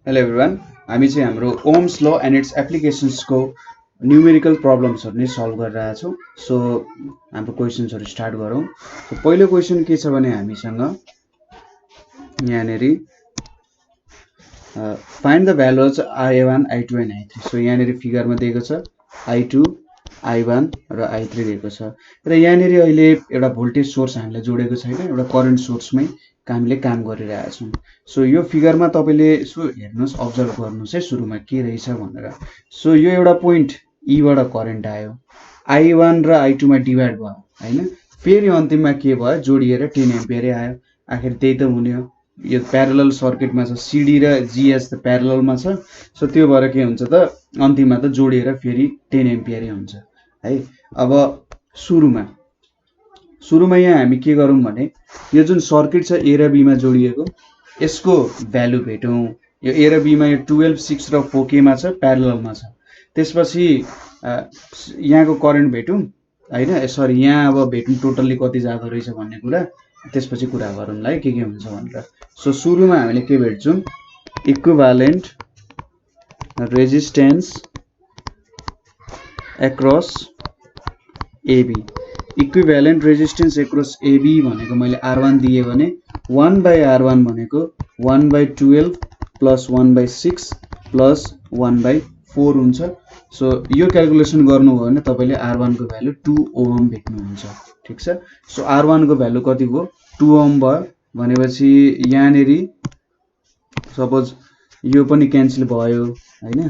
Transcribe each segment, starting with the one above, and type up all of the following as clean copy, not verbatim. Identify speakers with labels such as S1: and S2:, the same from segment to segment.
S1: Hello everyone. हामी चाहिँ हाम्रो Ohm's law and its applications को न्यूमेरिकल प्रब्लम्सहरु नै सल्भ गरिरहेका छौं. सो हाम्रो क्वेशन्सहरु स्टार्ट गरौं. सो पहिलो क्वेशन के छ भने हामीसँग यहाँनेरि find the values I1, I2 and I3. So यहाँनेरि फिगरमा दिएको छ I2, I1 र I3 दिएको छ. र यहाँनेरि अहिले एउटा भोल्टेज सोर्स हामीले जोडेको छैन, एउटा करेन्ट सोर्समै हामीले काम गरिरहेका छौं. सो यो फिगरमा तपाईले यसो हेर्नुस्, अब्जर्भ गर्नुस् है सुरुमा के रहेछ भनेर. सो यो एउटा पोइन्ट E बाट करेन्ट आयो, I1 र I2 मा डिभाइड भयो हैन. फेरि अन्तिममा के भयो, जोडिएर 10 एम्पियर आयो. आखिर त्यही त हुने हो. यो प्यारलल सर्किटमा छ, CD र GS त प्यारललमा छ. सो त्यो भएर के हुन्छ त अन्तिममा त जोडिएर फेरि 10 एम्पियर हुन्छ है. अब सुरुमा यहाँ हामी के गरौँ भने यो जुन सर्किट छ A र B मा जोडिएको यसको भ्यालु भेटौं. यो A र B मा यो 12, 6 र 4K मा छ, प्यारललमा छ. त्यसपछि यहाँको करेन्ट भेटौं हैन. सरी, यहाँ अब भेटौं टोटली कति जाँदो रहेछ भन्ने कुरा त्यसपछि कुरा गरौँला है के हुन्छ भनेर. सो सुरुमा हामीले के भेट्छौं, equivalent resistance across AB. Equivalent resistance across AB भनेको मैले R1 दिए भने 1/R1 भनेको 1/12 प्लस 1/6 प्लस 1/4 हुन्छ. सो यो क्याल्कुलेसन गर्नु हो भने तपाईले R1 को भ्यालु 2 ओम भेट्नुहुन्छ. ठीक छ. सो R1 को भ्यालु कति भयो, 2 ओम भयो भनेपछि यहाँनेरि सपोज यो पनि क्यान्सल भयो हैन.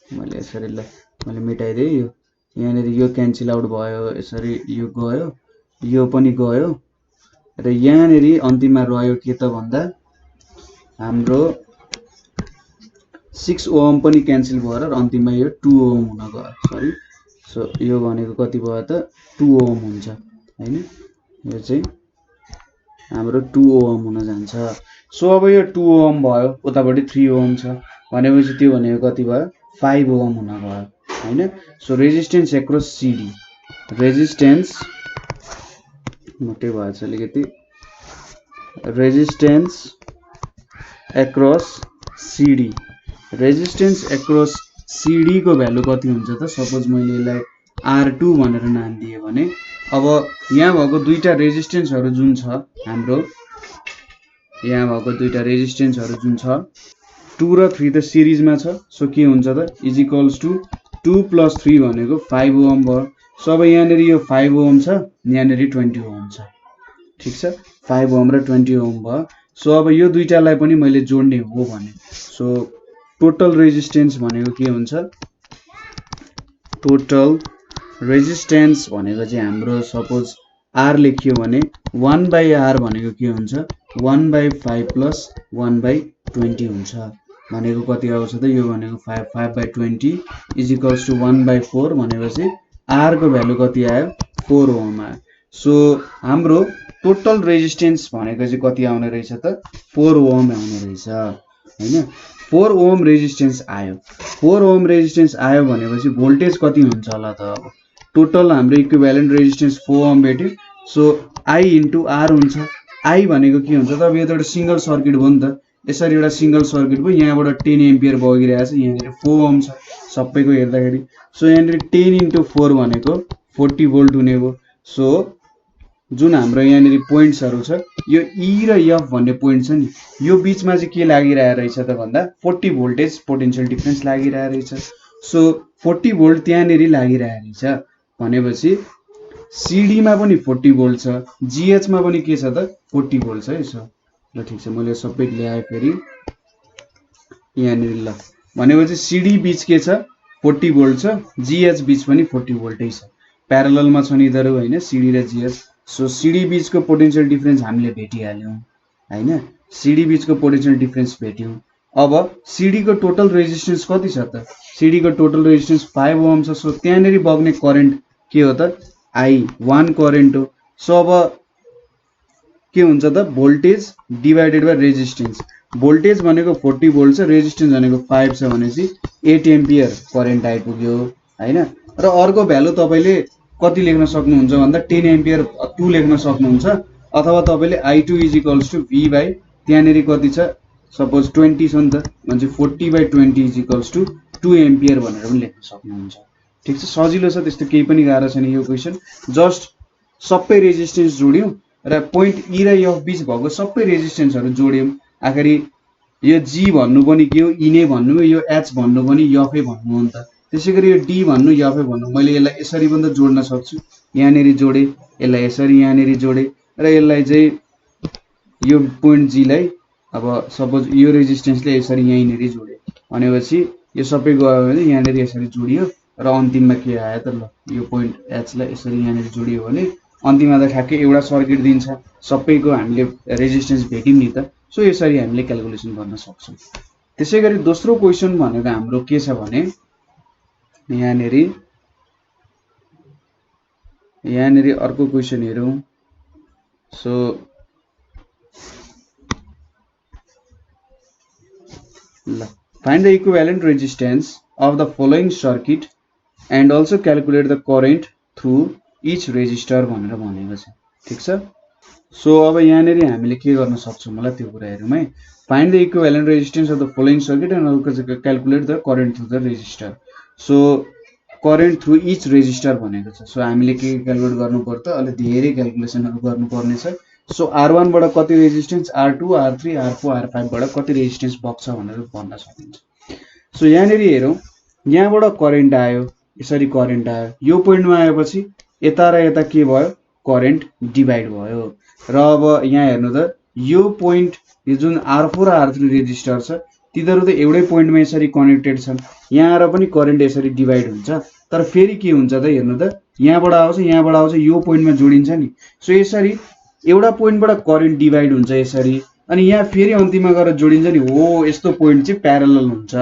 S1: मैले यसरी ल मैले मेटाइदिए. यो यहाँनेरि यो क्यान्सल आउट भयो, यसरी यो गयो, यो पनि गयो र यहाँनेरि अन्तिममा रह्यो के त भन्दा हाम्रो 6 ओम पनि क्यान्सल भएर अन्तिममा यो 2 ओम हुन गयो. सरी, सो यो भनेको कति भयो त 2 ओम हुन्छ हैन. यो चाहिँ हाम्रो 2 ओम हुन जान्छ. सो अब यो 2 ओम भयो, उतापटि 3 ओम छ भनेपछि त्यो भनेको कति भयो, 5 ओम हुन गयो हैन. So resistance across CD, resistance मोटे भएछ अलिकति, resistance across CD, resistance across CD को भ्यालु कति हुन्छ त. सपोज मैले यसलाई R2 भनेर नाम दिए भने अब यहाँ भएको दुईटा रेजिस्टेन्सहरु जुन छ हाम्रो, यहाँ भएको दुईटा रेजिस्टेन्सहरु जुन छ 2 र 3 त सिरिजमा छ. सो के हुन्छ त इज इक्वल्स टु 2 प्लस 3 भनेको 5 ओम भयो. सो अब यहाँनेरि यो 5 ओम छ, यहाँनेरि 20 ओम छ. ठीक छ, 5 ओम र 20 ओम भयो. सो अब यो दुईटालाई पनि मैले जोड्ने हो भने सो टोटल रेजिस्टेन्स भनेको के हुन्छ, टोटल रेजिस्टेन्स भनेको चाहिँ हाम्रो सपोज R लेखियो भने 1/R भनेको के हुन्छ, 1/5 प्लस 1/20 हुन्छ. भनेको कति आउँछ त, यो भनेको 5/20 इज इक्वल्स टु 1/4 भनेपछि R को भ्यालु कति आयो, 4 ओम आयो. सो हाम्रो टोटल रेजिस्टेन्स भनेको चाहिँ कति आउने रहेछ त, 4 ओम आउने रहेछ हैन. 4 ओम रेजिस्टेन्स आयो. 4 ओम रेजिस्टेन्स आयो भनेपछि भोल्टेज कति हुन्छ होला त. अब टोटल हाम्रो इक्विभ्यालेन्ट रेजिस्टेन्स 4 ओम भेट्यो. सो I इन्टु R हुन्छ. I भनेको के हुन्छ त, अब यो त एउटा सिंगल सर्किट भयो नि त. यसरी एउटा सिंगल सर्किट भयो, यहाँबाट 10 एम्पियर बगिरहेछ, यहाँनेरि 4 ओम छ सबैको हेर्दाखेरि. सो यहाँनेरि 10 इन्टु 4 भनेको 40 भोल्ट हुने भयो. सो जुन हाम्रो यहाँनेरि पोइन्ट्सहरु छ यो E र F भन्ने पोइन्ट छ नि, यो बीचमा चाहिँ के लागिरहेको रहेछ त भन्दा 40 भोल्टेज पोटेन्शियल डिफरेन्स लागिरहेको रहेछ. सो 40 भोल्ट त्यहाँनेरि लागिरहेको रहेछ भनेपछि CD मा पनि 40 भोल्ट छ, GH मा पनि के छ त 40 भोल्ट छ है. सो ल ठीक छ, मैले सबै ल्याए फेरि यहाँनेरि ल भनेपछि CD बीच के छ 40 भोल्ट छ, GH बीच पनि 40 भोल्टै छ, प्यारललमा छन् यिनीहरु हैन, CD र GH. सो CD बीचको पोटेन्शियल डिफरेन्स हामीले भेटिहाल्यौं हैन. CD बीचको पोटेन्शियल डिफरेन्स भेट्यौं. अब CD को टोटल रेजिस्टेन्स कति छ त, CD को टोटल रेजिस्टेन्स 5 ओम छ. सो त्यहाँनेरि बग्ने करेन्ट के हो त, I1 करेन्ट हो. सो अब के हुन्छ त, voltage divided by resistance. Voltage भनेको 40 भोल्ट छ, रेजिस्टेन्स भनेको 5 छ भनेपछि 8 एम्पियर करेन्ट आइपुग्यो हैन. र अर्को भ्यालु तपाईले कति लेख्न सक्नुहुन्छ भन्दा 10 एम्पियर 2 लेख्न सक्नुहुन्छ, अथवा तपाईले I2 is equals to V by त्यहाँनेरि कति छ सपोज 20 छ नि त भने 40/20 = 2 एम्पियर भनेर पनि लेख्न सक्नुहुन्छ। ठीक छ, सजिलो छ, त्यस्तो केही पनि गाह्रो छैन यो क्वेशन। जस्ट सबै रेजिस्टेन्स जोड्यौं र पोइन्ट ई र एफ बीच भएको सबै रेजिस्टेन्सहरु जोड्यौं। आखिरी यो जी भन्नु पनि के हो, ई नै भन्नु, यो एच भन्नु पनि एफ भन्नु हो नि त। त्यसैगरी यो डी भन्नु एफ भन्नु, मैले यसलाई यसरी पनि त जोड्न सक्छु। यहाँनेरि जोडे, यसलाई यसरी यहाँनेरि जोडे र यसलाई चाहिँ यो पोइन्ट जी लाई अब सपोज यो रेजिस्टेन्सले यसरी यहीँनेरि जोडे भनेपछि यो सबै गयो भने यहाँनेरि यसरी जोडियो र अन्तिममा के आयो त, ल यो पोइन्ट एच लाई यसरी यहाँनेरि जोडियो भने अन्तिममा त ठ्याक्कै एउटा सर्किट दिन्छ। सबैको हामीले रेजिस्टेन्स भेट्यौं नि त। सो यसरी हामीले क्याल्कुलेसन गर्न सक्छौं। त्यसैगरी दोस्रो क्वेशन भनेको हाम्रो के छ भने यहाँनेरि अर्को क्वेशन हेरौं। सो ल, find the equivalent resistance of the following circuit and also calculate the current through each resistor भनेर भनेको छ। ठीक छ, सो अब यहाँनेरि हामीले के गर्न सक्छौं मलाई त्यो कुरा हेरौँ है। find the equivalent resistance of the following circuit and also calculate the current through the resistor। So current through each resistor भनेको छ। सो हामीले के क्याल्कुलेट गर्नु पर्छ, अलि धेरै क्याल्कुलेसनहरु गर्नु पर्ने छ। सो R1 बाट कति resistance, R2 R3 R4 R5 बाट कति रेजिस्टेन्स बग्छ भनेर भन्न सकिन्छ। सो यहाँनेरि हेरौं, यहाँबाट करेन्ट आयो, यसरी करेन्ट आयो, यो पोइन्टमा आएपछि यता र यता के भयो, करेन्ट डिभाइड भयो। र अब यहाँ हेर्नु त यो पोइन्ट, यो जुन R4 र R3 रेजिस्टर छ तिनीहरु त एउटै पोइन्टमा यसरी कनेक्टेड छन्। यहाँ र पनि करेन्ट यसरी डिभाइड हुन्छ, तर फेरि के हुन्छ त हेर्नु त, यहाँबाट आउँछ यो पोइन्टमा जोडिन्छ नि। सो यसरी एउटा पोइन्टबाट करेन्ट डिभाइड हुन्छ यसरी, अनि यहाँ फेरि अन्तिममा गएर जोडिन्छ नि। हो, यस्तो पोइन्ट चाहिँ प्यारलल हुन्छ।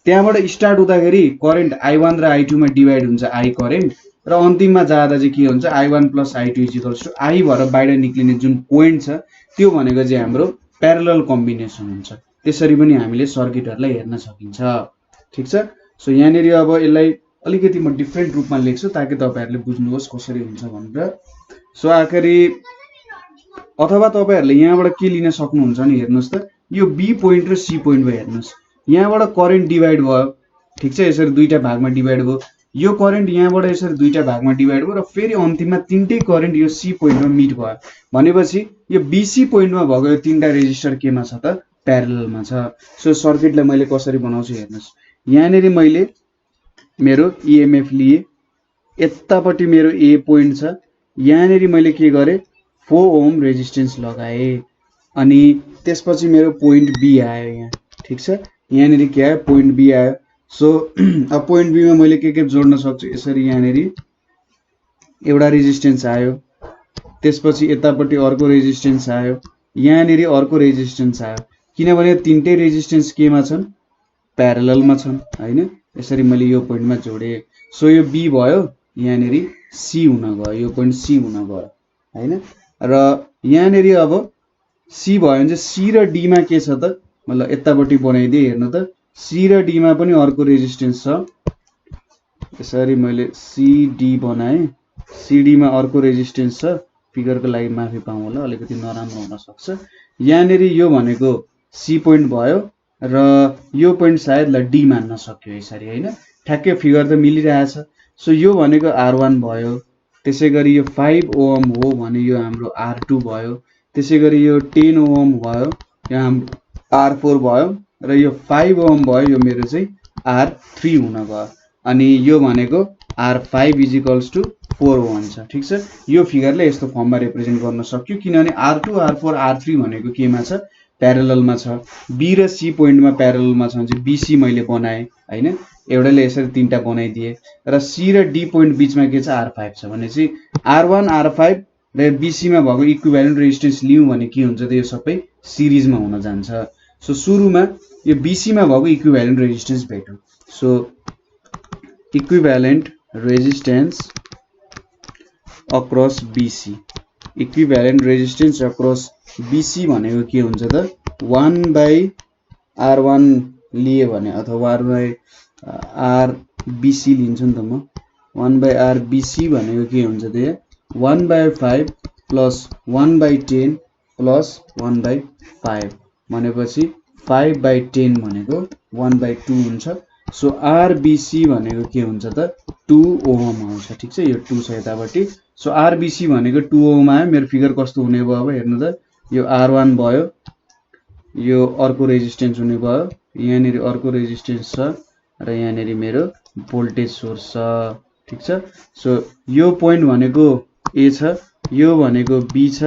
S1: त्यहाँबाट स्टार्ट हुँदाखेरि करेन्ट I1 र I2 मा डिभाइड हुन्छ I करेन्ट, र अन्तिममा जाँदा चाहिँ के हुन्छ, I1 + I2 = I भएर बाहिर निक्लिने जुन पोइन्ट छ त्यो भनेको चाहिँ हाम्रो प्यारलल कम्बिनेसन हुन्छ। त्यसरी पनि हामीले सर्किटहरुलाई हेर्न सकिन्छ। ठीक छ, सो यहाँनेरि अब यसलाई अलिकति म डिफरेन्ट रूपमा लेख्छु ताकि तपाईहरुले बुझ्नुहोस् कसरी हुन्छ भनेर। सो आखिरी अथवा तपाईहरुले यहाँबाट के लिन सक्नुहुन्छ नि, हेर्नुस् त यो बी पोइन्ट र सी पोइन्ट भयो। हेर्नुस्, यहाँबाट करेन्ट डिभाइड भयो। ठीक छ, यसरी दुईटा भागमा डिभाइड भयो। यो करेन्ट यहाँबाट यसरी दुईटा भागमा डिभाइड भयो र फेरि अन्तिममा तीनटै करेन्ट यो सी पोइन्टमा मिट भयो भनेपछि यो बीसी पोइन्टमा भएको यो तीनटा रेजिस्टर केमा छ त, प्यारललमा छ। सो सर्किटलाई मैले कसरी बनाउँछु हेर्नुस्, यहाँनेरि मैले मेरो ईएमएफ लिए, यतापट्टि मेरो ए पोइन्ट छ, यहाँनेरि मैले के गरे 4 ओम रेजिस्टेन्स लगाए, अनि त्यसपछि मेरो पोइन्ट बी आयो यहाँ। ठीक छ, यहाँनेरि के आयो, पोइन्ट बी आयो। सो अब पोइन्ट बी मा मैले के जोड्न सक्छु, यसरी यहाँनेरि एउटा रेजिस्टेन्स आयो, त्यसपछि यतापट्टि अर्को रेजिस्टेन्स आयो, यहाँनेरि अर्को रेजिस्टेन्स आयो, किनभने तीनटै रेजिस्टेन्स केमा छन्, प्यारललमा छन् हैन। यसरी मैले यो पोइन्टमा जोडे। सो यो बी भयो, यहाँनेरि सी हुन गयो, यो पोइन्ट सी हुन गयो हैन। र यहाँनेरि अब सी भयो भने चाहिँ सी र डी मा के छ त, मतलब यतापट्टि बनाइदिए। हेर्नु त, सी र डी मा पनि अर्को रेजिस्टेन्स छ। यसरी मैले सी डी बनाए, सी डी मा अर्को रेजिस्टेन्स छ। फिगरको लागि माफी पाऊँ होला, अलिकति नराम्रो हुन सक्छ। यहाँनेरि यो भनेको सी पोइन्ट भयो र यो पोइन्ट सायद ल डी मान्न सक्यो यसरी हैन। ठ्याक्कै फिगर त मिलिरहेछ। सो यो भनेको R1 भयो, त्यसैगरी यो 5 ओम हो भने यो हाम्रो R2 भयो, त्यसैगरी यो 10 ओम भयो, यो हाम्रो R4 भयो, र यो 5 ओम भयो, यो मेरो चाहिँ R3 हुन गयो, अनि यो भनेको R5 = 4 ओम छ। ठीक छ, यो फिगरले यस्तो फर्ममा रिप्रेजेन्ट गर्न सक्यो, किनभने R2 R4 R3 भनेको केमा छ, प्यारललमा छ। बी र सी पोइन्टमा प्यारललमा छ भने बीसी मैले बनाए हैन, एउटाले यसरी तीनटा बनाइदिए, र सी र डी पोइन्ट बीचमा के छ, R5 छ भनेपछि R1 R5 र बीसी मा भएको इक्विभ्यालेन्ट रेजिस्टेन्स लियौं भने के हुन्छ त, यो सबै सिरिजमा हुन जान्छ। सो सुरुमा यो बीसी मा भएको इक्विभ्यालेन्ट रेजिस्टेन्स भेटौं। So equivalent resistance across BC, equivalent resistance across BC भनेको के हुन्छ त, 1/R1 लिए भने अथवा R/BC लिन्छु नि त म। 1/RBC भनेको के हुन्छ त, 1/5 + 1/10 + 1/5 भनेपछि 5/10 भनेको 1/2 हुन्छ। सो आरबिसी भनेको के हुन्छ त 2 ओम आउँछ। ठिक छ, यो 2 छ यतापट्टि। सो आरबिसी भनेको 2 ओम आयो। मेरो फिगर कस्तो हुने भयो अब हेर्नु त, यो R1 भयो, यो अर्को रेजिस्टेन्स हुने भयो, यहाँनिर अर्को रेजिस्टेन्स छ र यहाँनिर मेरो भोल्टेज सोर्स छ। ठिक छ, सो यो पोइन्ट भनेको ए छ, यो भनेको बी छ,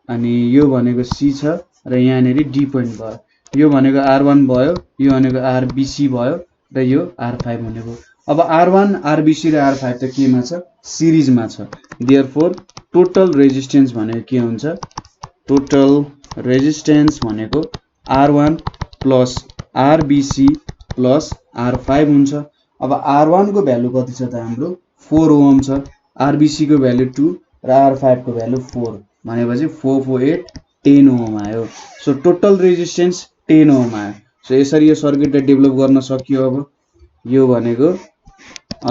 S1: अनि यो भनेको सी छ र यहाँनिर डी पोइन्ट भयो। यो भनेको R1 भयो, यो भनेको आरबिसी भयो र यो R5 हुने भयो। अब R1 आरबिसी र R5 त केमा छ, सिरिजमा छ। देयरफोर टोटल रेजिस्टेन्स भनेको के हुन्छ, टोटल रेजिस्टेन्स भनेको R1 plus RBC plus R5 हुन्छ। अब R1 को भ्यालु कति छ त हाम्रो 4 ओम छ, आरबिसी को भ्यालु 2 र R5 को भ्यालु 4 भनेपछि 4 4 8 10 ओम आयो। सो टोटल रेजिस्टेन्स 10 ओम आयो। सो यसरी यो सर्किटलाई डेभलप गर्न सकियो। अब यो भनेको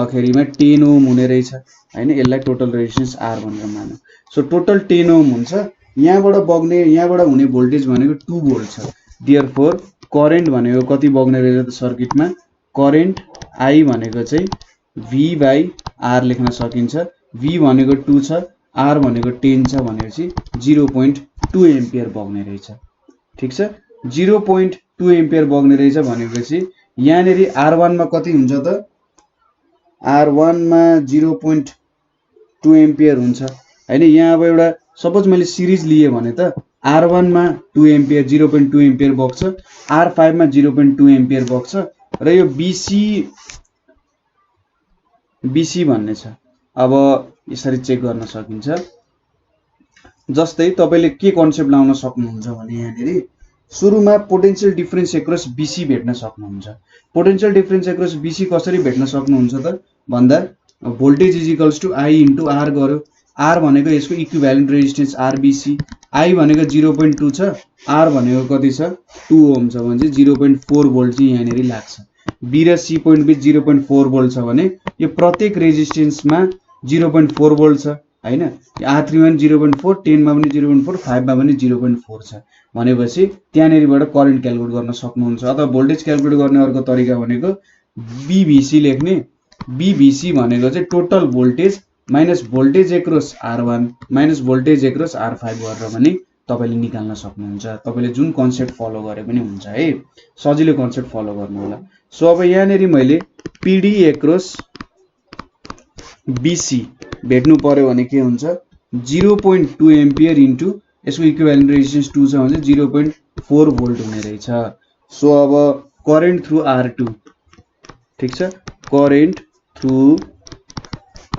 S1: आखिरीमा 10 ओम हुने रहेछ हैन, यसलाई टोटल रेजिस्टेन्स R भनेर मानौं। सो टोटल 10 ओम हुन्छ। यहाँबाट बग्ने, यहाँबाट हुने भोल्टेज भनेको 2 भोल्ट छ। देयरफोर करेन्ट भनेको कति बग्ने रहेछ त सर्किटमा, करेन्ट I भनेको चाहिँ V/R लेख्न सकिन्छ। V भनेको 2 छ, R भनेको 10 छ भनेपछि 0.2 एम्पियर बग्ने रहेछ। ठिक छ, 0.2 एम्पियर बग्ने रहेछ भनेपछि यहाँनिर R1 मा कति हुन्छ त, R1 मा 0.2 एम्पियर हुन्छ हैन। यहाँ अब एउटा सपोज मैले सिरिज लिए भने त R1 मा 2 एम्पियर 0.2 एम्पियर बग्छ, R5 मा 0.2 एम्पियर बग्छ र यो BC भन्ने छ। अब यसरी चेक गर्न सकिन्छ। जस्तै तपाईले के कन्सेप्ट लाउन सक्नुहुन्छ भने यहाँनिर सुरुमा पोटेन्शियल डिफरेन्स एक्रस BC भेट्न सक्नुहुन्छ। पोटेन्शियल डिफरेन्स एक्रस BC कसरी भेट्न सक्नुहुन्छ त भन्दा voltage is equals to I into R गर्यो। R भनेको यसको इक्विभ्यालेन्ट रेजिस्टेन्स RBC, I भनेको 0.2 छ, R भनेको कति छ 2 ओम छ भने चाहिँ 0.4 भोल्ट चाहिँ यहाँनिर लाग्छ। B र C पोइन्ट बिच 0.4 भोल्ट छ भने यो प्रत्येक रेजिस्टेन्समा 0.4 भोल्ट छ हैन। R3 मा 0.4, 10 मा पनि 0.4, 5 मा पनि 0.4 छ भनेपछि त्यहाँनेरिबाट करेन्ट क्याल्कुलेट गर्न सक्नुहुन्छ। अथवा भोल्टेज क्याल्कुलेट गर्ने अर्को तरिका भनेको BVC लेख्ने। BVC भनेको चाहिँ total voltage minus voltage across R1 minus voltage across R5 गरेर पनि तपाईले निकाल्न सक्नुहुन्छ। तपाईले जुन कन्सेप्ट फलो गरे पनि हुन्छ है, सजिलो कन्सेप्ट फलो गर्नु होला। सो अब यहाँनेरि मैले PD एक्रस BC भेट्नु पर्यो भने के हुन्छ, 0.2 एम्पियर इन्टु यसको इक्विभ्यालेन्ट रेजिस्टेन्स 2 छ भने 0.4 भोल्ट हुने रहेछ। सो अब करेन्ट थ्रु R2, ठीक छ, करेन्ट थ्रु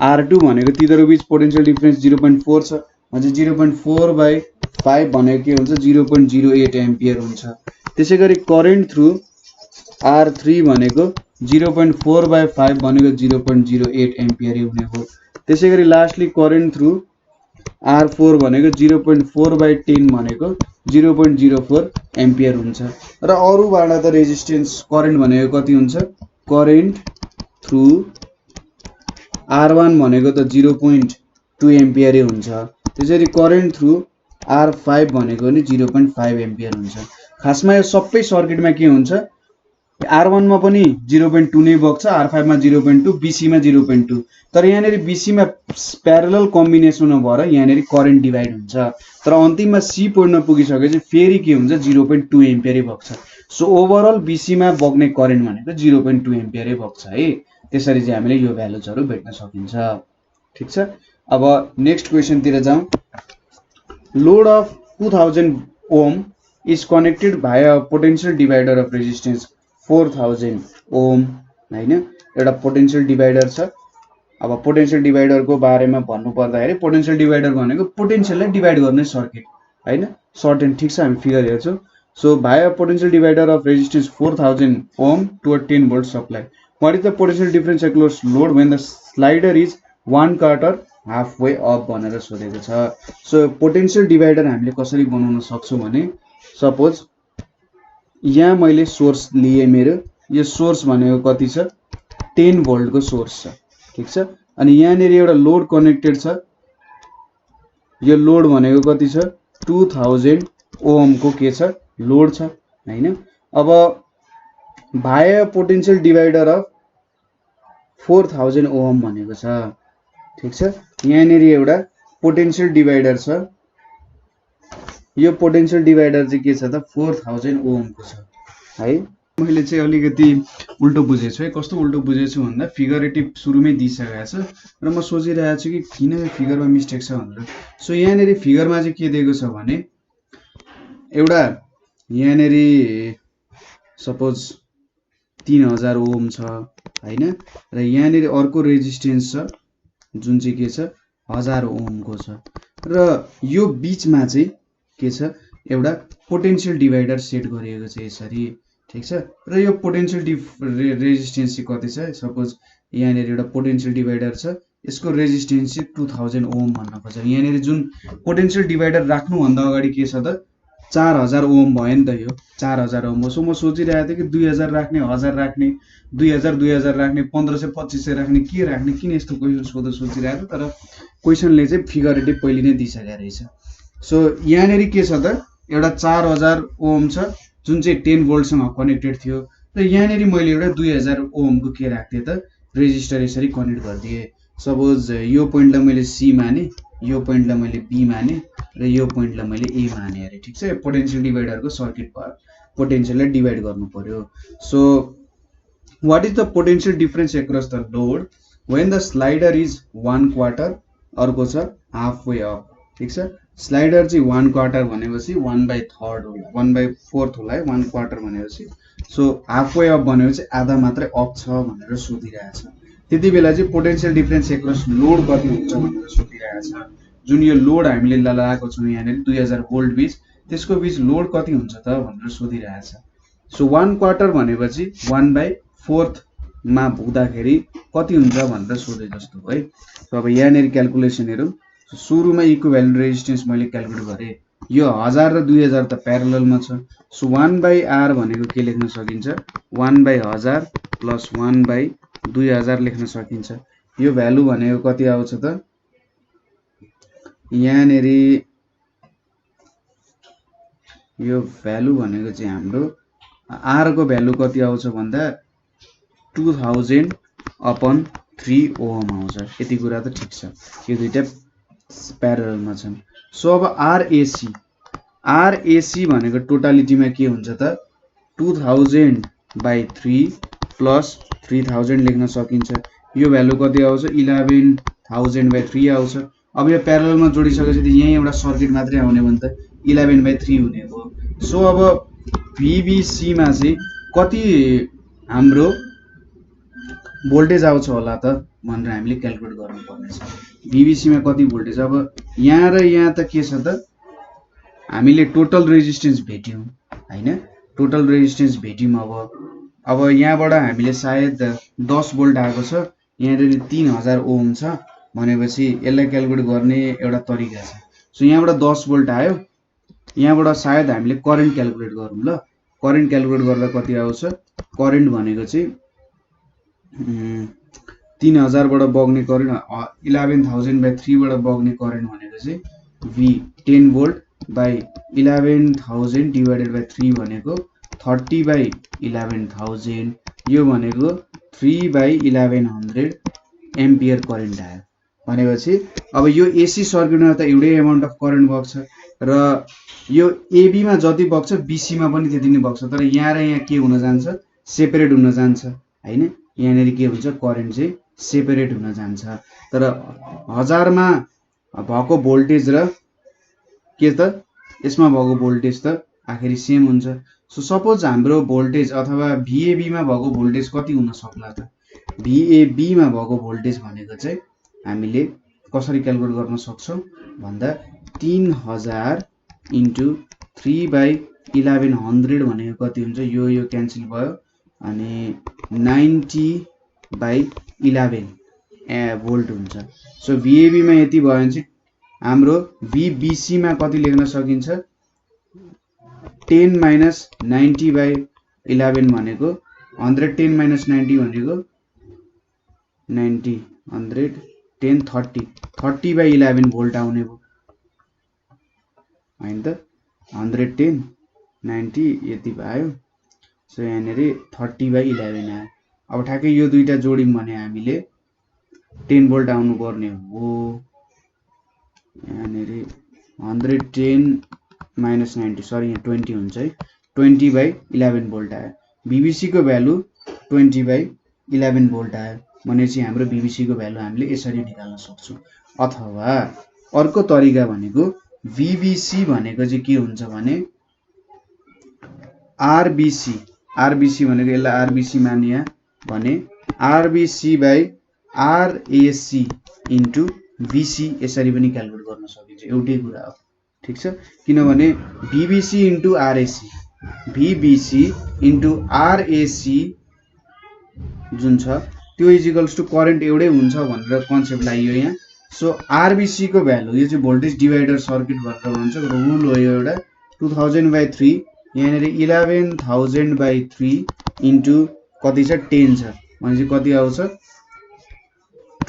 S1: R2 भनेको तिनीहरु बीच पोटेन्शियल डिफरेन्स 0.4 छ भने 0.4/5 भनेको के हुन्छ 0.08 एम्पियर हुन्छ। त्यसैगरी करेन्ट थ्रु R3 भनेको 0.4/5 भनेको 0.08 एम्पियर हुने हो। त्यसैगरी लास्टली करेन्ट थ्रु R4 भनेको 0.4/10 भनेको 0.04 एम्पियर हुन्छ। र अरुबाट त रेजिस्टेन्स करेन्ट भनेको कति हुन्छ, करेन्ट थ्रु R1 भनेको त 0.2 एम्पियर हुन्छ। त्यसैगरी करेन्ट थ्रु R5 भनेको नि 0.5 एम्पियर हुन्छ। खासमा यो सबै सर्किटमा के हुन्छ, R1 मा पनि 0.2 नै बग्छ, R5 मा 0.2, BC मा 0.2। तर यहाँनेरि BC मा प्यारलल कम्बिनेसन भएर यहाँनेरि करेन्ट डिभाइड हुन्छ। तर अन्तिममा C पोइन्टमा पुगिसकेपछि फेरि के हुन्छ 0.2 एम्पियर बग्छ। सो ओभरअल BC मा बग्ने करेन्ट भनेको 0.2 एम्पियर बग्छ है। त्यसरी चाहिँ हामीले यो भ्यालुजहरु भेट्न सकिन्छ। ठीक छ, अब नेक्स्ट क्वेशन तिर जाउँ। Load of 2000 ohm is connected via potential divider of resistance 4000 ohm हैन। एउटा पोटेन्शियल डिवाइडर छ। अब पोटेन्शियल डिवाइडर को बारेमा भन्नु पर्दाखेरि पोटेन्शियल डिवाइडर भनेको पोटेन्शियललाई डिवाइड गर्ने सर्किट हैन, सर्ट एन्ड। ठीक छ, हामी फिगर हेर्छौं। So via potential divider of resistance 4000 ohm to a 10 volt supply, what is the potential difference across load when the slider is 1 quarter halfway up भनेर सोधेको छ। सो पोटेन्शियल डिवाइडर हामीले कसरी बनाउन सक्छौं भने सपोज यहाँ मैले सोर्स लिए, मेरो यो सोर्स भनेको कति छ 10 भोल्ट को सोर्स छ। ठीक छ, अनि यहाँनेरि एउटा लोड कनेक्टेड छ। यो लोड भनेको कति छ 2000 ओम को के छ लोड छ हैन। अब via potential divider of 4000 ohm भनेको छ। ठीक छ, यहाँनिर एउटा पोटेन्शियल डिभाइडर छ। यो पोटेन्शियल डिभाइडर चाहिँ के छ त 4000 ओमको छ है। मैले चाहिँ अलिकति उल्टो बुझेछु है। कस्तो उल्टो बुझेछु भन्दा फिगरेटिभ सुरुमै दिइसकेको छ र म सोचिरहेको छु कि किन यो फिगरमा मिस्टेक छ भनेर। सो यहाँनिर फिगरमा चाहिँ के दिएको छ भने एउटा यहाँनिर सपोज 3000 ओम छ हैन, र यहाँनिर अर्को रेजिस्टेन्स छ जुन चाहिँ के छ 1000 ओमको छ, र यो बीचमा चाहिँ के छ एउटा पोटेन्शियल डिभाइडर सेट गरिएको छ यसरी। ठीक छ, र यो पोटेन्शियल रेजिस्टेन्स चाहिँ कति छ, सपोज यहाँनिर एउटा पोटेन्शियल डिभाइडर छ, यसको रेजिस्टेन्स चाहिँ 2000 ओम भन्न खोज्छ। यहाँनिर जुन पोटेन्शियल डिभाइडर राख्नुभन्दा अगाडि के छ त 4000 ओम भयो नि त, यो 4000 ओम हो। सो म सोचिरहेको थिएँ कि 2000 राख्ने, 1000 राख्ने, 2000 राख्ने, 1500 2500 राख्ने, के राख्ने, किन यस्तो क्वेसन सोध्दा सोचिरहेको थिएँ। तर क्वेसनले चाहिँ फिगरेटिभ पहिले नै दिइसकेको रहेछ। सो यहाँनिर के छ त एउटा 4000 ओम छ जुन चाहिँ 10 भोल्टसँग कनेक्टेड थियो, र यहाँनिर मैले एउटा 2000 ओमको के राख्थेँ त रेजिस्टर यसरी कनेक्ट गरिदिएँ। सपोज यो पोइन्टलाई मैले सी माने, यो पोइन्टलाई मैले बी माने, र यो पोइन्टलाई मैले ए माने अरे। ठीक छ, पोटेन्शियल डिभाइडरको सर्किट भयो, पोटेन्शियललाई डिभाइड गर्नु पर्यो। So what is the potential difference across the load when the slider is 1/4, अर्को छ हाफ वे अप। ठीक छ, स्लाइडर चाहिँ 1/4 भनेपछि 1/3 होला, 1/4 होला है 1/4 भनेपछि। सो हाफ वे अप भनेपछि आधा मात्रै अप छ भनेर सोधिरहेछ। त्यति बेला चाहिँ पोटेन्शियल डिफरेन्स एक्रस लोड कति हुन्छ भनेर सोधिरहेछ। जुन यो लोड हामीले लगाएको छौँ यहाँनिर 2000 भोल्ट बीच, त्यसको बीच लोड कति हुन्छ त भनेर सोधिरहेछ। सो 1/4 भनेपछि 1/4 मा हुँदाखेरि कति हुन्छ भनेर सोधे जस्तो है। सो अब यहाँनिर क्यालकुलेसन हेरौँ। सुरुमा इक्विभ्यालेन्ट रेजिस्टेन्स मैले क्यालकुलेट गरेँ, यो 1000 र 2000 त प्यारललमा छ। सो 1/r भनेको के लेख्न सकिन्छ 1/1000 प्लस 1/2000 लेख्न सकिन्छ। यो भ्यालु भनेको कति आउँछ त यहाँनिर यो भ्यालु भनेको चाहिँ हाम्रो r को भ्यालु कति आउँछ भन्दा 2000/3 ओम आउँछ। यति कुरा त ठिक छ, यो दुईटा प्यारललमा छन्। सो अब RAC भनेको टोटालिटीमा के हुन्छ त 2000/3 प्लस 3000 लेख्न सकिन्छ। यो भ्यालु कति आउँछ 11000/3 आउँछ। अब यो प्यारललमा जोडिसकेपछि यही एउटा सर्किट मात्रै आउने भने त 11/3 हुने हो। सो अब VBC मा चाहिँ कति हाम्रो भोल्टेज आउँछ होला त भनेर हामीले क्यालकुलेट गर्नुपर्नेछ। VBC मा कति भोल्टेज, अब यहाँ र यहाँ त के छ त हामीले टोटल रेजिस्टेन्स भेट्यौँ हैन, टोटल रेजिस्टेन्स भेट्यौँ। अब यहाँबाट हामीले सायद 10 भोल्ट आएको छ, यहाँनिर 3000 ओम छ भनेपछि यसलाई क्यालकुलेट गर्ने एउटा तरिका छ। सो यहाँबाट 10 भोल्ट आयो, यहाँबाट सायद हामीले करेन्ट क्यालकुलेट गरौँ। ल करेन्ट क्यालकुलेट गर्दा कति आउँछ, करेन्ट भनेको चाहिँ 3000 बाट बग्ने करेन्ट 11000/3 बाट बग्ने करेन्ट भनेको चाहिँ V 10 volt by 11000 divided by 3 भनेको 30/11000, यो भनेको 3/1100 एम्पियर करेन्ट आयो भनेपछि अब यो एसी सर्किटमा त एउटै अमाउन्ट अफ करेन्ट बग्छ र यो एबी मा जति बग्छ बीसी मा पनि त्यति नै बग्छ। तर यहाँ र यहाँ के हुन जान्छ सेपरेट हुन जान्छ हैन, यहाँनिर के हुन्छ करेन्ट चाहिँ सेपरेट हुन जान्छ। तर 1000 मा भएको भोल्टेज र के त यसमा भएको भोल्टेज त आखिर सेम हुन्छ। सो सपोज हाम्रो भोल्टेज अथवा VAB मा भएको भोल्टेज कति हुन सक्ला त VAB मा भएको भोल्टेज भनेको चाहिँ हामीले कसरी क्यालकुलेट गर्न सक्छौं भन्दा 3000 इन्टु 3/1100 भनेको कति हुन्छ, यो क्यान्सल भयो अनि 90/11 भोल्ट हुन्छ। सो VAB मा यति भयो भने चाहिँ हाम्रो VBC मा कति लेख्न सकिन्छ 10 - 90/11 भनेको 110 - 90 भनेको 90 100 10 30 30/11 भोल्ट आउने भयो हैन त 110 90 यति भयो सो यहाँनेरि 30/11 आयो। अब ठ्याक्कै यो दुईटा जोड्यौं भने हामीले 10 भोल्ट आउनु पर्ने हो। यहाँनेरि 110 - 90 सरी यहाँ 20 हुन्छ है। 20/11 भोल्ट आयो। VBC को भ्यालु 20/11 भोल्ट आयो भनेपछि हाम्रो VBC को भ्यालु हामीले यसरी निकाल्न सक्छौं। अथवा अर्को तरिका भनेको VBC भनेको चाहिँ के हुन्छ भने RBC भनेको यसलाई RBC मानिया भने RBC/RAC इन्टु VC यसरी पनि क्याल्कुलेट गर्न सकिन्छ। एउटै कुरा हो, ठीक छ। किनभने VBC इन्टु RAC जुन छ त्यो इजिकल्स टु करेन्ट एउटै हुन्छ भनेर कन्सेप्ट लाग्यो यहाँ। सो RBC को भ्यालु यो चाहिँ भोल्टेज डिभाइडर सर्किट भनेर भन्छ। रुल हो यो एउटा 2000/3 यहाँनेरि 11,000/3 इन्टु कति छ 10 छ भनेपछि कति आउँछ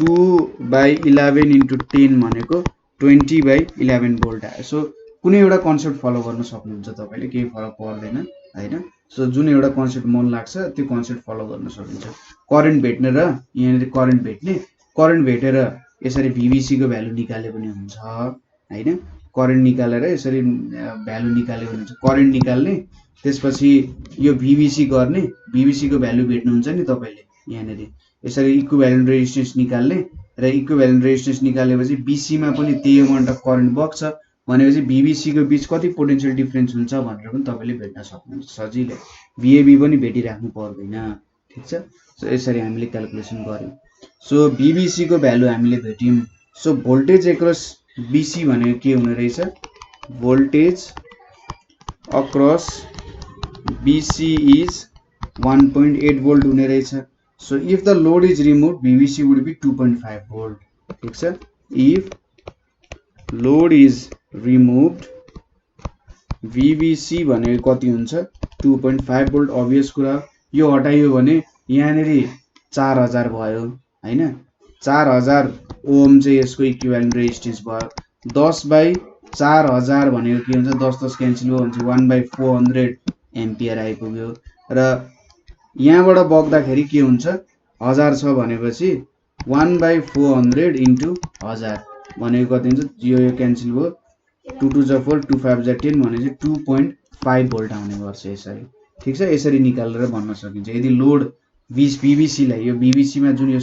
S1: 2/11 इन्टु 10 भनेको 20/11 भोल्ट आयो। सो कुनै एउटा कन्सेप्ट फलो गर्न सक्नुहुन्छ तपाईले, केही फरक पर्दैन हैन। सो जुन एउटा कन्सेप्ट मन लाग्छ त्यो कन्सेप्ट फलो गर्न सकिन्छ। करेन्ट भेट्ने र यहाँनेरि करेन्ट भेटेर यसरी VBC को भ्यालु निकाले पनि हुन्छ हैन। करेन्ट निकालेर यसरी भ्यालु निकाले पनि हुन्छ। करेन्ट निकाल्ने त्यसपछि यो VBC गर्ने, VBC को भ्यालु भेट्नुहुन्छ नि तपाईले यहाँनेरि यसरी इक्विभ्यालेन्ट रेजिस्टेन्स निकाल्ने र इक्विभ्यालेन्ट रेजिस्टेन्स निकालेपछि BC मा पनि त्यही अमाउन्ट अफ करेन्ट बग्छ भनेपछि VBC को बीच कति पोटेन्शियल डिफरेन्स हुन्छ भनेर पनि तपाईले भेट्न सक्नुहुन्छ सजिलै। VAB पनि भेटिराख्नु पर्दैन, ठीक छ। सो यसरी हामीले क्याल्कुलेसन गर्यौं। सो VBC को भ्यालु हामीले भेट्यौं। सो भोल्टेज एक्रस BC भनेको के हुने रहेछ voltage across BC is 1.8 volt हुने रहेछ। So if the load is removed, VBC would be 2.5 volt. ठीक छ। If load is removed, VBC भनेको कति हुन्छ 2.5 volt obvious कुरा। यो हटाइयो भने यहाँनेरि 4000 भयो हैन। 4000 ओम चाहिँ यसको इक्विभ्यालेन्ट रेजिस्टेन्स भयो। 10/4000 भनेको के हुन्छ 10 क्यान्सल भयो भने 1/400 एम्पियर आइपुग्यो र यहाँबाट बग्दाखेरि के हुन्छ 1000 छ भनेपछि 1/400 इन्टु 1000 भनेको कति हुन्छ यो क्यान्सल भयो 2 2 जा 4 2 5 जा 10 भनेपछि 2.5 भोल्ट आउने गर्छ यसरी, ठीक छ। यसरी निकालेर भन्न सकिन्छ। यदि लोड VBC लाई यो VBC मा जुन यो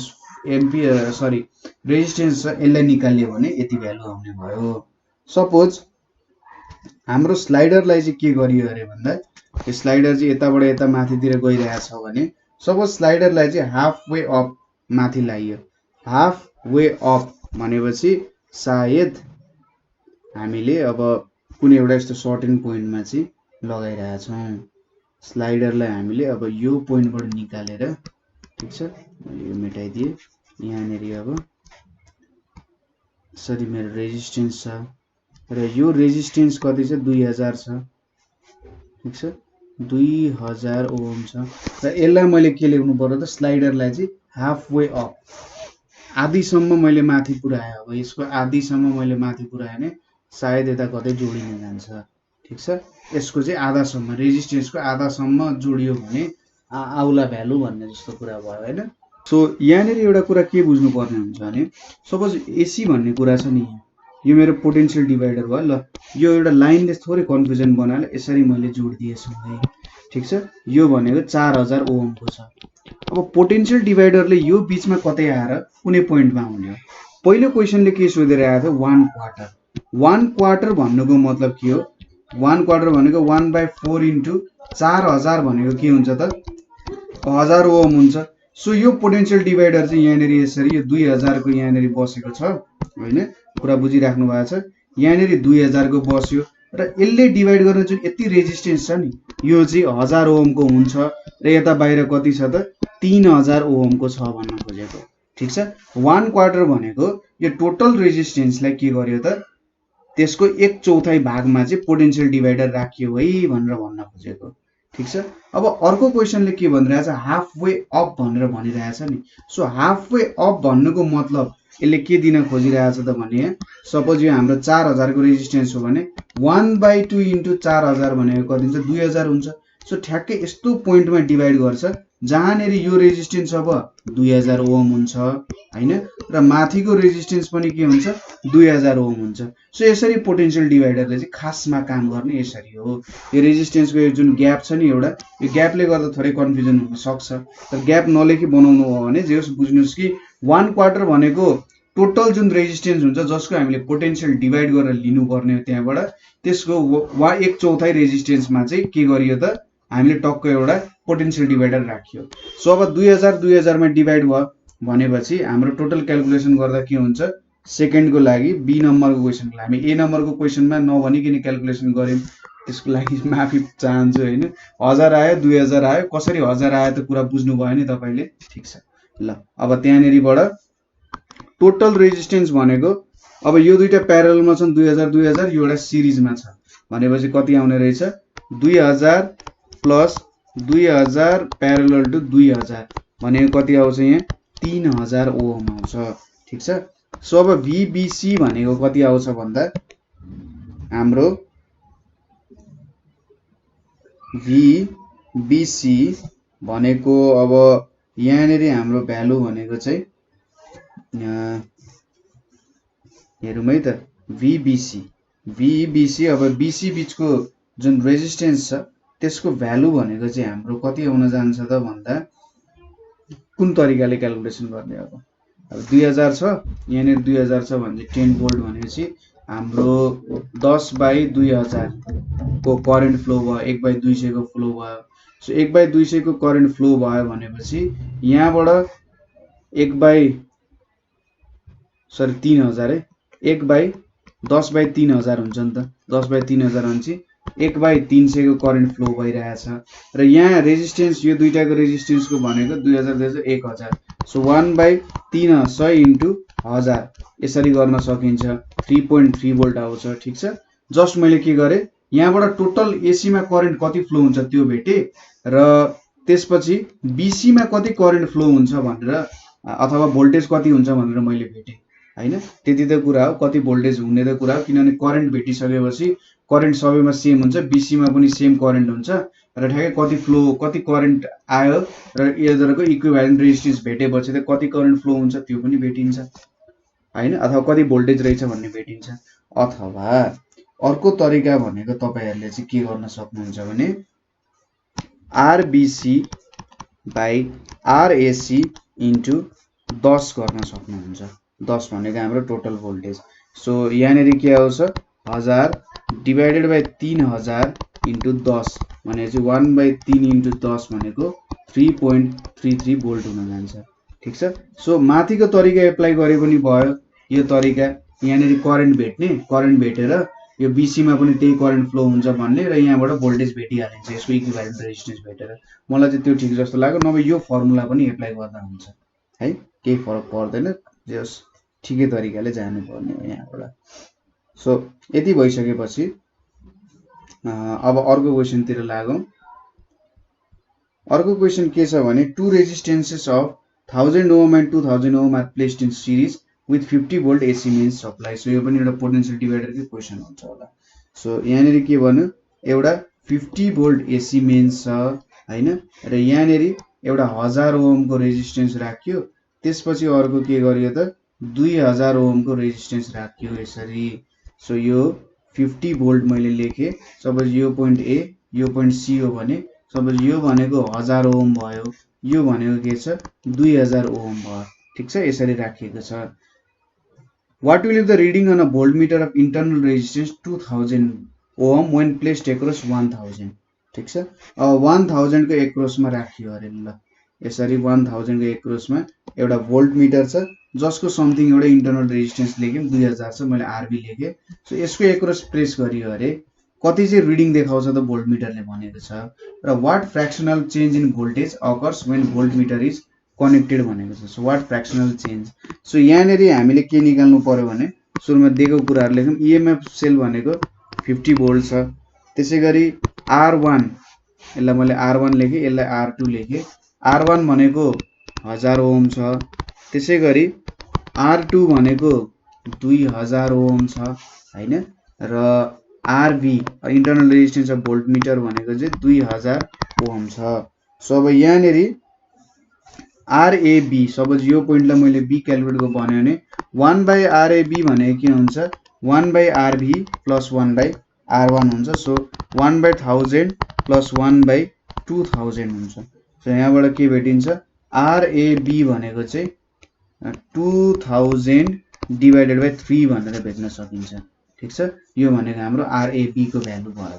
S1: एम्पियर सरी रेजिस्टेन्स छ यसलाई निकाल्यो भने यति भ्यालु आउने भयो। सपोज हाम्रो स्लाइडरलाई चाहिँ के गरियो अरे भन्दा यो स्लाइडर चाहिँ यताबाट यता माथितिर गइरहेछ भने सपोज स्लाइडरलाई चाहिँ हाफ वे अप माथि लाइयो। हाफ वे अप भनेपछि सायद हामीले अब कुनै एउटा यस्तो सर्टेन पोइन्टमा चाहिँ लगाइरहेछौँ। स्लाइडरलाई हामीले अब यो पोइन्टबाट निकालेर, ठीक छ, मैले यो मेटाइदिए। यहाँनेरि अब यसरी मेरो रेजिस्टेन्स छ र यो रेजिस्टेन्स कति छ 2000 छ, ठीक छ। 2000 ओम छ र यसलाई मैले के लेख्नु पर्यो त स्लाइडरलाई चाहिँ हाफ वे अप आधीसम्म मैले माथि पुर्याएँ। अब यसको आधीसम्म मैले माथि पुर्याएँ भने सायद यता कतै जोडिन जान्छ, ठीक छ। यसको चाहिँ आधासम्म रेजिस्टेन्सको आधासम्म जोडियो भने आउला भ्यालु भन्ने जस्तो कुरा भयो हैन। सो यहाँनेरि एउटा कुरा के बुझ्नु पर्ने हुन्छ भने सपोज AC भन्ने कुरा छ नि, यो मेरो पोटेन्शियल डिभाइडर भयो ल। यो एउटा लाइनले थोरै कन्फ्युजन बनाएर यसरी मैले जोडिदिएछु है, ठीक छ। यो भनेको 4000 ओमको छ। अब पोटेन्शियल डिभाइडरले यो बीचमा कतै आएर कुनै पोइन्टमा हुने हो। पहिलो क्वेशनले के सोधिरहेको थियो 1 क्वार्टर। 1 क्वार्टर भन्नुको मतलब के हो 1 क्वार्टर भनेको 1/4 इन्टु 4000 भनेको के हुन्छ त 1000 ओम हुन्छ। सो यो पोटेन्शियल डिभाइडर चाहिँ यहाँनेरि यसरी यो 2000 को यहाँनेरि बसेको छ हैन, कुरा बुझिराख्नु भएको छ। यहाँनेरि 2000 को बस्यो र यसले डिभाइड गर्न जुन यति रेजिस्टेन्स छ नि यो चाहिँ 1000 ओम को हुन्छ र यता बाहिर कति छ त 3000 ओम को छ भन्न खोजेको, ठीक छ। 1 क्वार्टर भनेको यो टोटल रेजिस्टेन्सलाई के गर्यो त त्यसको 1/4 भागमा चाहिँ पोटेन्शियल डिभाइडर राखियो है भनेर भन्न खोजेको, ठीक छ। अब अर्को क्वेशनले के भनिरहेछ हाफ वे अप भनेर भनिरहेछ नि। सो हाफ वे अप भन्नुको मतलब यसले के दिन खोजिरहेछ त भने सपोज यो हाम्रो 4000 को रेजिस्टेन्स हो भने 1/2 इन्टु 4000 भनेको कति हुन्छ 2000 हुन्छ। सो ठ्याक्कै यस्तो पोइन्टमा डिभाइड गर्छ जहाँनेर यो रेजिस्टेन्स अब 2000 ओम हुन्छ हैन र माथिको रेजिस्टेन्स पनि के हुन्छ 2000 ओम हुन्छ। सो यसरी पोटेन्शियल डिभाइडरले चाहिँ खासमा काम गर्ने यसरी हो। यो रेजिस्टेन्सको यो जुन ग्याप छ नि एउटा, यो ग्यापले गर्दा थोरै कन्फ्युजन हुन सक्छ, तर ग्याप नलेखी बनाउनु हो भने जे होस् बुझ्नुस् कि 1/4 भनेको टोटल जुन रेजिस्टेन्स हुन्छ जसको हामीले पोटेन्शियल डिभाइड गरेर लिनुपर्ने हो त्यहाँबाट, त्यसको 1/4 रेजिस्टेन्समा चाहिँ के गरियो त हामीले टक्क एउटा पोटेन्शियल डिभाइडर राखियो। सो अब 2000 मा डिभाइड भयो भनेपछि हाम्रो टोटल क्याल्कुलेसन गर्दा के हुन्छ, सेकेन्डको लागि बी नम्बरको क्वेसनको लागि हामी ए नम्बरको क्वेसनमा नभनिकन क्याल्कुलेसन गर्यौं, त्यसको लागि माफी चाहन्छु हैन। 1000 आयो 2000 आयो, कसरी 1000 आयो त कुरा बुझ्नु भयो नि तपाईले, ठीक छ ल। अब त्यहाँनेरिबाट टोटल रेजिस्टेन्स भनेको अब यो दुईटा प्यारललमा छन् 2000 यो एउटा सिरिजमा छ भनेपछि कति आउने रहेछ 2000 प्लस 2000 प्यारलल टु 2000 भनेको कति आउँछ यहाँ 3000 ओम आउँछ, ठीक छ। सो अब VBC भनेको कति आउँछ भन्दा हाम्रो VBC भनेको अब यहाँनेर हाम्रो भ्यालु भनेको चाहिँ हेरौँ है त VBC अब BC बीचको जुन रेजिस्टेन्स छ त्यसको भ्यालु भनेको चाहिँ हाम्रो कति आउन जान्छ त भन्दा कुन तरिकाले क्याल्कुलेसन गर्ने अब 2000 छ यहाँनेर 2000 छ भने 10 भोल्ट भनेपछि हाम्रो 10/2000 को करेन्ट फ्लो भयो 1/200 को फ्लो भयो। सो 1/200 को करेन्ट फ्लो भयो भनेपछि यहाँबाट 3000 है 1/10/3000 हुन्छ नि त 10/3000 हुन्छ 1/300 को करेन्ट फ्लो भइरहेछ र यहाँ रेजिस्टेन्स यो दुईटाको रेजिस्टेन्सको भनेको 2000 1000। सो 1/300 इन्टु 1000 यसरी गर्न सकिन्छ 3.3 भोल्ट आउँछ, ठीक छ। जस्ट मैले के गरे यहाँबाट टोटल एसी मा करेन्ट कति फ्लो हुन्छ त्यो भेटे र त्यसपछि बीसी मा कति करेन्ट फ्लो हुन्छ भनेर अथवा भोल्टेज कति हुन्छ भनेर मैले भेटे हैन। त्यति त कुरा हो, कति भोल्टेज हुने त कुरा हो, किनभने करेन्ट भेटिसकेपछि करेन्ट सबैमा सेम हुन्छ, बीसी मा पनि सेम करेन्ट हुन्छ र ठ्याक्कै कति फ्लो कति करेन्ट आयो र यिनीहरुको इक्विभ्यालेन्ट रेजिस्टेन्स भेटेपछि त कति करेन्ट फ्लो हुन्छ त्यो पनि भेटिन्छ हैन, अथवा कति भोल्टेज रहेछ भन्ने भेटिन्छ। अथवा अर्को तरिका भनेको तपाईहरुले चाहिँ के गर्न सक्नुहुन्छ भने RBC बाइ RAC इन्टु 10 गर्न सक्नुहुन्छ। 10 भनेको हाम्रो टोटल भोल्टेज। सो यहाँनेरि के आउँछ 1000 डिवाइडेड बाइ 3000 इन्टु 10 भनेपछि 1/3 इन्टु 10 भनेको 3.33 भोल्ट हुन जान्छ, ठीक छ। सो माथिको तरिका एप्लाई गरे पनि भयो, यो तरिका यहाँनेरि करेन्ट भेट्ने, करेन्ट भेटेर यो बीसी मा पनि त्यही करेन्ट फ्लो हुन्छ भन्ने र यहाँबाट भोल्टेज भेटिहालिन्छ यसको इक्विभ्यालेन्ट रेजिस्टेन्स भेटेर। मलाई चाहिँ त्यो ठीक जस्तो लाग्यो, नभए यो फर्मुला पनि एप्लाई गर्दा हुन्छ है, केही फरक पर्दैन, जस ठिकै तरिकाले जानु पर्ने हो यहाँबाट। सो यति भइसकेपछि अब अर्को क्वेशन तिर लागौं। अर्को क्वेशन के छ भने two resistances of 1000 ohm and 2000 ohm are placed in series with 50 volt AC means supply। So यो पनि एउटा पोटेन्शियल डिवाइडर को क्वेशन हुन्छ होला। सो यहाँनेरि के भन्नु एउटा 50 volt AC मेन्स छ हैन र यहाँनेरि एउटा 1000 ओम को रेजिस्टेन्स राख्यो, त्यसपछि अर्को के गरियो त 2000 ओम को रेजिस्टेन्स राख्यो यसरी। सो यो 50 volt मैले लेखे, सपोज यो पोइन्ट A यो पोइन्ट C हो भने सपोज यो भनेको 1000 ओम भयो, यो भनेको के छ 2000 ओम भयो, ठीक छ, यसरी राखिएको छ। What will be the reading on a voltmeter of internal resistance 2000 ohm when placed across 1000, ठीक छ। 1000 को एक्रोस मा राखियो अरे ल, यसरी 1000 को एक्रोस मा एउटा भोल्टमिटर छ जसको समथिङ एउटा इन्टरनल रेजिस्टेन्स लेख्यौं 2000 छ, मैले RB लेखे। सो यसको एक्रोस प्रेस गरियो अरे कति चाहिँ रिडिङ देखाउँछ त भोल्टमिटरले भनेको छ र what fractional change in voltage occurs when voltmeter is connected भनेको छ। So what fractional change. So यहाँनेरि हामीले के निकाल्नु पर्यो भने सुरुमा दिएको कुराहरु लेखौं। EMF सेल भनेको 50 भोल्ट छ, त्यसैगरी R1 यसलाई मैले R1 लेखे, यसलाई R2 लेखे। R1 भनेको 1000 ओम छ, त्यसैगरी R2 भनेको 2000 ओम छ हैन र RV इन्टरनल रेजिस्टेन्स अफ भोल्टमिटर भनेको चाहिँ 2000 ओम छ। सो अब यहाँनेरि आरएबी सपोज यो पोइन्टलाई मैले बी क्यालकुलेट गर्नु भन्यो भने 1/आरएबी भनेको के हुन्छ 1/आरबी प्लस 1/आर1 हुन्छ। सो 1/1000 प्लस 1/2000 हुन्छ। सो यहाँबाट के भेटिन्छ आरएबी भनेको चाहिँ 2000 डिभाइडेड बाई 3 भनेर भेट्न सकिन्छ। ठिक छ, यो भनेको हाम्रो आरएबी को भ्यालु भयो।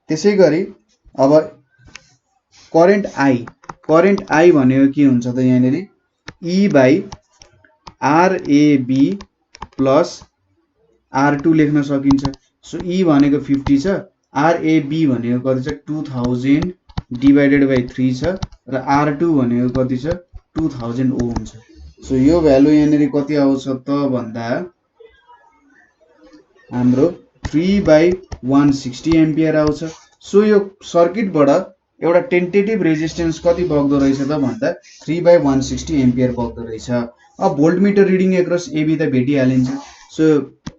S1: त्यसै गरी अब करेन्ट आई भनेको के हुन्छ त यहाँनेरि ई बाई आरएबी प्लस आर2 लेख्न सकिन्छ। सो ई भनेको 50 छ, आरएबी भनेको कति छ 2000 डिभाइडेड बाई 3 छ र आर2 भनेको कति छ 2000 ओम छ। सो यो भ्यालु यहाँनेरि कति आउँछ त भन्दा हाम्रो 3/160 एम्पियर आउँछ। सो यो सर्किटबाट एउटा टेन्टेटिभ रेजिस्टेन्स कति बग्दो रहेछ त भन्दा 3/160 एम्पियर बग्दो रहेछ। अब भोल्टमिटर रिडिङ एक्रस एबी त भेटिहालिन्छ। सो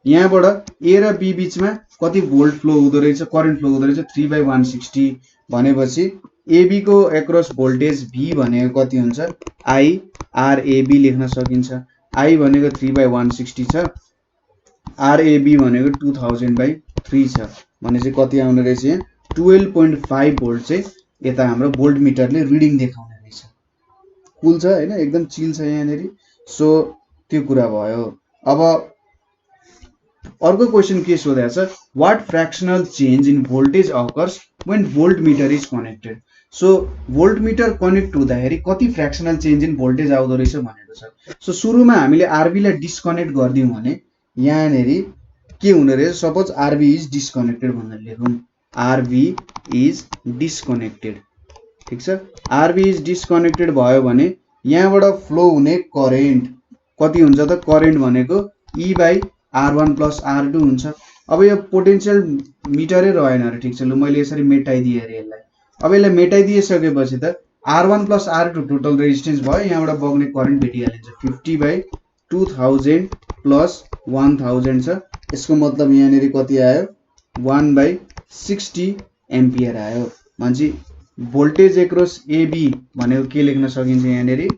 S1: यहाँबाट ए र बी बीचमा कति भोल्ट फ्लो हुँदो रहेछ करेन्ट फ्लो हुँदो रहेछ 3/160 भनेपछि एबी को एक्रस भोल्टेज भी भनेको कति हुन्छ आई आरएबी लेख्न सकिन्छ। आई भनेको 3/160 छ, आरएबी भनेको 2000/3 छ भने चाहिँ कति आउने रहेछ यहाँ 12.5 भोल्ट चाहिँ यता हाम्रो भोल्ट मिटरले रिडिङ देखाउने रहेछ। कुल छ हैन, एकदम चिल छ यहाँनेरि। सो त्यो कुरा भयो। अब अर्को क्वेशन के सोधेको छ what fractional change in voltage occurs when voltmeter is connected. So voltmeter connect हुँदाखेरि कति फ्र्याक्सनल चेन्ज इन भोल्टेज आउँदो रहेछ भनेको छ। सो सुरुमा हामीले आरबी लाई डिस्कनेक्ट गर्दियौं भने यहाँनेरि के हुने रहेछ सपोज आरबी इज डिस्कनेक्टेड भनेर लेखौं आरबी इज डिस्कनेक्टेड। ठीक छ, आरबी इज डिस्कनेक्टेड भयो भने यहाँबाट फ्लो हुने करेन्ट कति हुन्छ त करेन्ट भनेको ई बाई आर1 प्लस आर2 हुन्छ। अब यो पोटेन्शियल मिटरै रहेन रे। ठिक छ, लु मैले यसरी मेटाइदिए अरे यसलाई। अब यसलाई मेटाइदिएसकेपछि त आर1 प्लस आर2 टोटल रेजिस्टेन्स भयो, यहाँबाट बग्ने करेन्ट भेटिहालिन्छ 50/2000 प्लस 1000 छ। यसको मतलब यहाँनेरि कति आयो 1/60 एम्पियर आयो। भनेपछि भोल्टेज एक्रस एबी भनेको के लेख्न सकिन्छ यहाँनेरि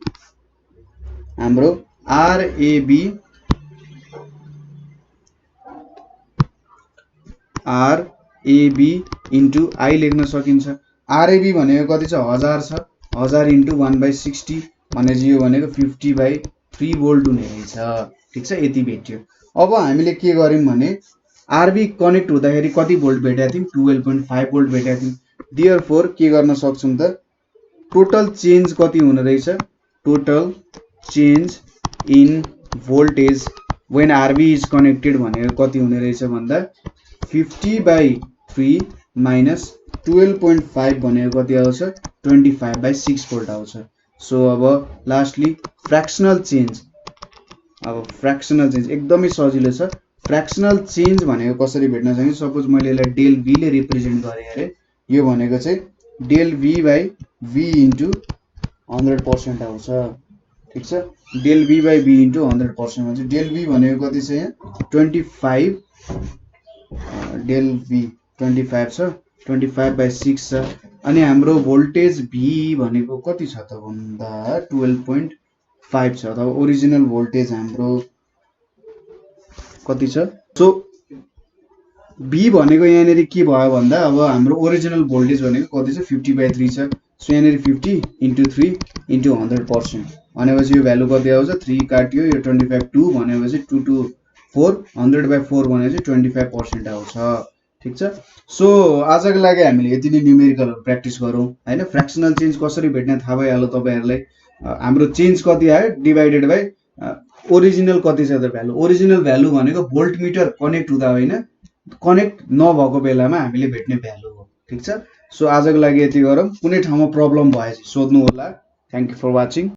S1: हाम्रो आरएबी इन्टु आई लेख्न सकिन्छ। आरएबी भनेको कति छ 1000 छ, 1000 इन्टु 1/60 भनेपछि यो भनेको 50/3 भोल्ट हुने रहेछ। ठिक छ, यति भेट्यो। अब हामीले के गर्यौं भने आरबी कनेक्ट हुँदाखेरि कति भोल्ट भेटेका थियौं 12.5 भोल्ट भेटेका थियौं। देयरफोर के गर्न सक्छौं त टोटल चेन्ज कति हुने रहेछ total change in voltage when R B is connected भनेको कति हुने रहेछ भन्दा 50/3 माइनस 12.5 भनेको कति आउँछ 25/6 भोल्ट आउँछ। सो अब लास्टली फ्र्याक्सनल चेन्ज। अब फ्र्याक्सनल चेन्ज एकदमै सजिलो छ। फ्र्याक्सनल चेन्ज भनेको कसरी भेट्न सकिन्छ सपोज मैले यसलाई डेल भी ले रिप्रेजेन्ट गरे अरे यो भनेको चाहिँ del V by V into 100% आउँछ। ठीक छ, del V by V into 100% हुन्छ। डेल भी भनेको कति छ यहाँ 25 डेल भी 25 छ 25/6 छ। अनि हाम्रो भोल्टेज भी भनेको कति छ त भन्दा 12.5 छ। अथवा ओरिजिनल भोल्टेज हाम्रो कति छ। सो भी भनेको यहाँनेरि के भयो भन्दा अब हाम्रो ओरिजिनल भोल्टेज भनेको कति छ 50/3 छ। सो यहाँनेरि 50 इन्टु 3 इन्टु 100% भनेपछि यो भ्यालु कति आउँछ 3 काट्यो यो 25 2 भनेपछि 2 2 4 100/4 भनेपछि 25% आउँछ। ठीक छ, सो आजको लागि हामीले यति नै न्युमेरिकलहरु प्र्याक्टिस गरौँ हैन। फ्र्याक्सनल चेन्ज कसरी भेट्ने थाहा भइहाल्यो तपाईहरुलाई। हाम्रो चेन्ज कति आयो डिभाइडेड बाइ ओरिजिनल कति छ त भ्यालु। ओरिजिनल भ्यालु भनेको भोल्ट मिटर कनेक्ट हुँदा होइन कनेक्ट नभएको बेलामा हामीले भेट्ने भ्यालु हो। ठीक छ, सो आजको लागि यति गरौँ। कुनै ठाउँमा प्रब्लम भएपछि सोध्नु होला। Thank you for watching.